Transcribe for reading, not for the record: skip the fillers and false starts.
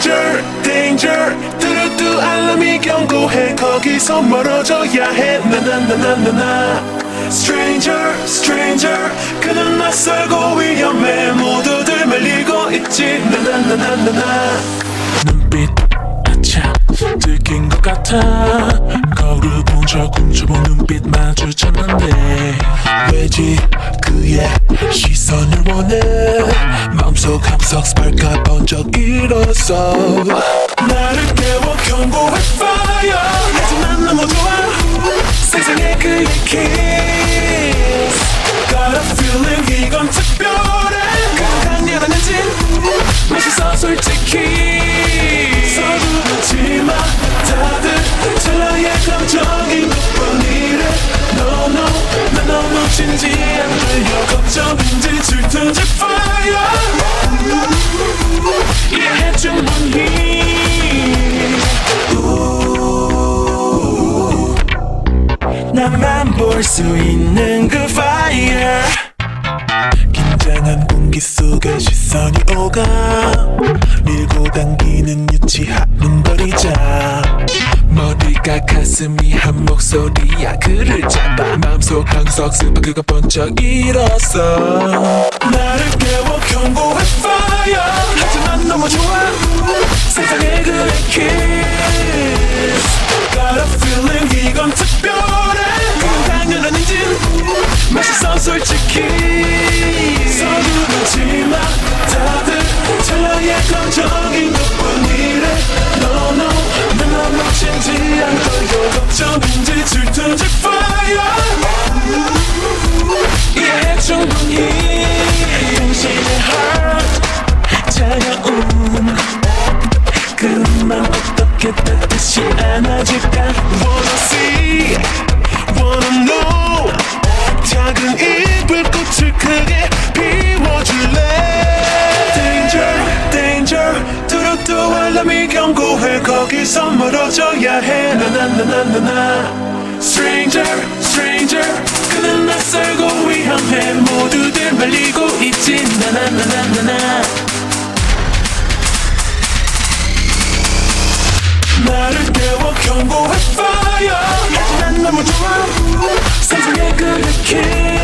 Danger, danger 뚜루뚜 알람이 경고해 거기서 멀어져야 해 나나나나나나 Stranger, stranger 그는 낯설고 위험해 모두들 말리고 있지 나나나나나나 눈빛 아차 들킨 것 같아 거울을 본 적 훔쳐본 눈빛 마주쳤는데 왜지 그의 시선을 원해 마음속 함석 스park가 번쩍 일었어 나를 깨워 경고해 fire 하지만 너무 좋아 세상에 그의 kiss Got a feeling 이건 특별해 그 강렬한 엔진 맛있어 솔직히 서두르지마 다들 찰나의 감정인 것뿐이래 No no 난 너무 진지한 걸요 걱정인지 질투인지 fire 이해해 충분히 나만 볼 수 있는 그 fire 긴장한 공기 속에 시선이 오가 밀고 당기는 유치한 눈거리자 머리가 가슴이 한 목소리야 그를 잡아 마음속 항석 스파 그가 번쩍 일었어 나를 깨워 경고해 fire 하지만 너무 좋아 세상에 그의 kiss Got a feeling 이건 특별해 그 당연한 인진 맛있어 솔직히 서두르지마 다들 찰나의 감정인 것뿐이래 No no 난 너무 진지한 걸요 걱정인지 질투인지 fire 이해해 충분히 당신의 heart 차가운 그만 어떻게 다시 안아줄까 Wanna see, wanna know 작은 이 불꽃을 크게 피워줄래 Danger, danger 뚜루뚜 알람이 경고해 거기서 멀어져야 해 나나나나나나 Stranger, stranger 그는 낯설고 위험해 모두들 말리고 있지 나나나나나나 나를 깨워 경고해 fire 하지만 너무 좋아 세상에 그의 kiss